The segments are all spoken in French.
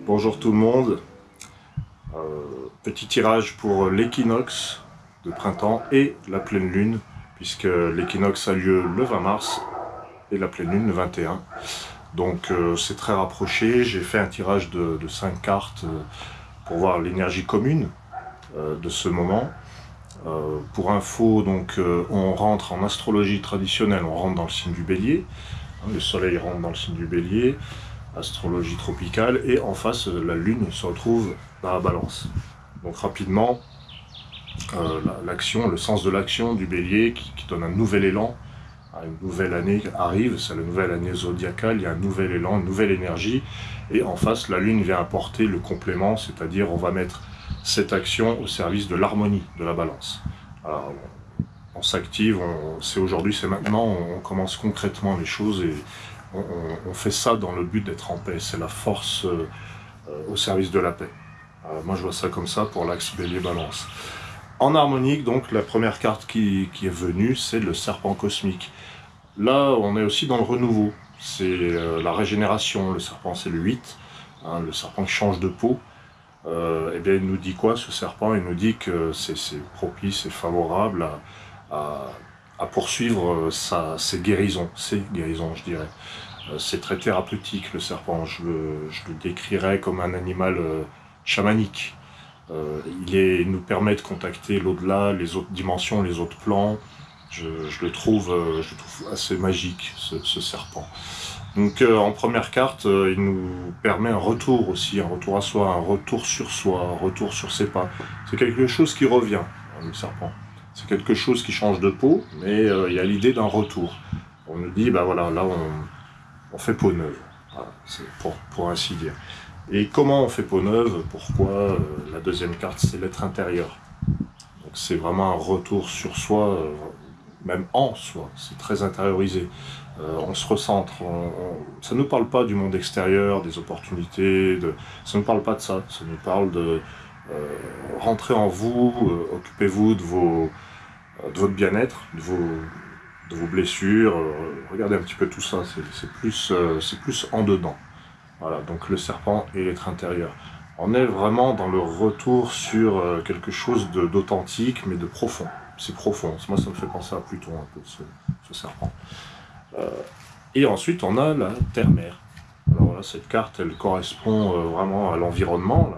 Bonjour tout le monde, petit tirage pour l'équinoxe de printemps et la pleine lune, puisque l'équinoxe a lieu le 20 mars et la pleine lune le 21. Donc c'est très rapproché, j'ai fait un tirage de 5 cartes pour voir l'énergie commune de ce moment. Pour info, donc, on rentre en astrologie traditionnelle, on rentre dans le signe du bélier, le soleil rentre dans le signe du bélier, astrologie tropicale, et en face la lune se retrouve dans la balance. Donc rapidement, l'action, le sens de l'action du bélier qui donne un nouvel élan, une nouvelle année arrive, c'est la nouvelle année zodiacale, il y a un nouvel élan, une nouvelle énergie, et en face la lune vient apporter le complément, c'est-à-dire on va mettre cette action au service de l'harmonie de la balance. Alors, on s'active, c'est aujourd'hui, c'est maintenant, on commence concrètement les choses et on fait ça dans le but d'être en paix, c'est la force au service de la paix. Moi je vois ça comme ça pour l'axe bélier-balance. En harmonique, donc, la première carte qui est venue, c'est le serpent cosmique. Là, on est aussi dans le renouveau, c'est la régénération, le serpent c'est le 8, hein, le serpent qui change de peau. Eh bien, il nous dit quoi ce serpent? Il nous dit que c'est propice et favorable à poursuivre ses guérisons, je dirais. C'est très thérapeutique le serpent, je le décrirais comme un animal chamanique. Il nous permet de contacter l'au-delà, les autres dimensions, les autres plans. Je le trouve assez magique, ce serpent. Donc en première carte, il nous permet un retour aussi, un retour à soi, un retour sur soi, un retour sur ses pas. C'est quelque chose qui revient, le serpent. C'est quelque chose qui change de peau, mais il y a l'idée d'un retour. On nous dit, bah voilà, là on fait peau neuve, voilà, c'est pour ainsi dire. Et comment on fait peau neuve? Pourquoi? La deuxième carte, c'est l'être intérieur. Donc c'est vraiment un retour sur soi, même en soi, c'est très intériorisé. On se recentre, ça ne nous parle pas du monde extérieur, des opportunités, ça ne nous parle pas de ça, ça nous parle de rentrer en vous, occupez-vous de votre bien-être, de vos blessures, regardez un petit peu tout ça, c'est plus en dedans. Voilà, donc le serpent et l'être intérieur. On est vraiment dans le retour sur quelque chose d'authentique, mais de profond. C'est profond, moi ça me fait penser à Pluton un peu, ce serpent. Et ensuite on a la terre-mère. Alors là, cette carte, elle correspond vraiment à l'environnement,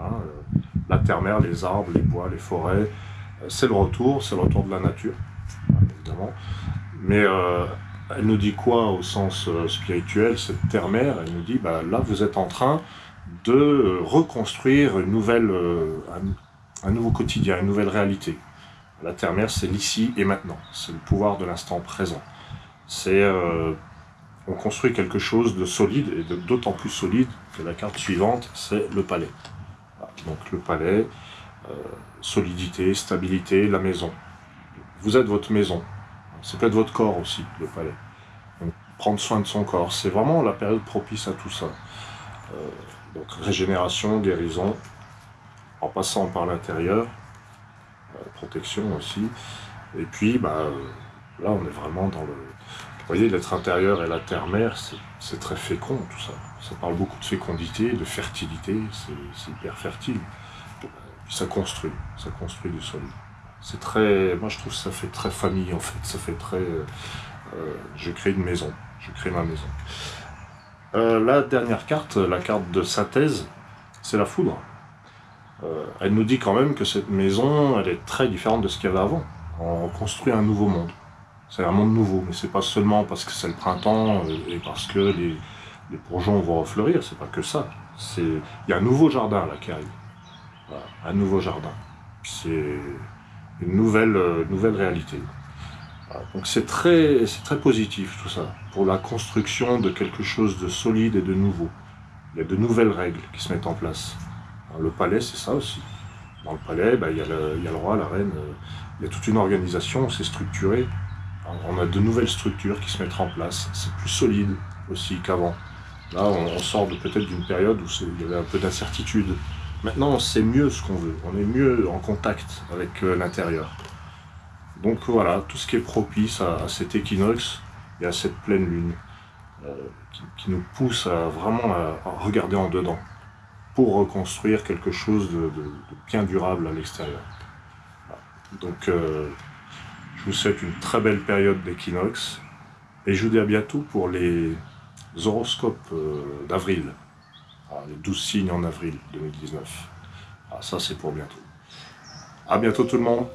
la terre-mère, les arbres, les bois, les forêts. C'est le retour de la nature, évidemment. Mais elle nous dit quoi au sens spirituel, cette terre-mère? Elle nous dit, bah, là vous êtes en train de reconstruire une nouvelle, un nouveau quotidien, une nouvelle réalité. La terre-mère, c'est l'ici et maintenant, c'est le pouvoir de l'instant présent. C'est on construit quelque chose de solide, et d'autant plus solide que la carte suivante, c'est le palais. Voilà, donc le palais, solidité, stabilité, la maison. Vous êtes votre maison, c'est peut-être votre corps aussi, le palais. Donc, prendre soin de son corps, c'est vraiment la période propice à tout ça. Donc régénération, guérison, en passant par l'intérieur, protection aussi. Et puis, bah, là, on est vraiment dans le... Vous voyez, l'être intérieur et la terre-mère, c'est très fécond, tout ça. Ça parle beaucoup de fécondité, de fertilité, c'est hyper fertile. Puis ça construit du solide. C'est très... Moi, je trouve que ça fait très famille, en fait. Ça fait très... je crée une maison, je crée ma maison. La dernière carte, la carte de synthèse, c'est la foudre. Elle nous dit quand même que cette maison, elle est très différente de ce qu'il y avait avant. On construit un nouveau monde. C'est un monde nouveau, mais c'est pas seulement parce que c'est le printemps et parce que les bourgeons vont refleurir, c'est pas que ça. Il y a un nouveau jardin là qui arrive. Voilà, un nouveau jardin. C'est une nouvelle réalité. Voilà, donc c'est très positif tout ça, pour la construction de quelque chose de solide et de nouveau. Il y a de nouvelles règles qui se mettent en place. Alors, le palais, c'est ça aussi. Dans le palais, bah, il y a le roi, la reine, il y a toute une organisation, c'est structuré. On a de nouvelles structures qui se mettent en place, c'est plus solide aussi qu'avant. Là, on sort peut-être d'une période où il y avait un peu d'incertitude. Maintenant, on sait mieux ce qu'on veut, on est mieux en contact avec l'intérieur. Donc voilà, tout ce qui est propice à cet équinoxe et à cette pleine lune, qui nous pousse vraiment à regarder en dedans, pour reconstruire quelque chose de bien durable à l'extérieur. Voilà. Donc je vous souhaite une très belle période d'équinoxe et je vous dis à bientôt pour les horoscopes d'avril, les 12 signes en avril 2019. Ça c'est pour bientôt. À bientôt tout le monde.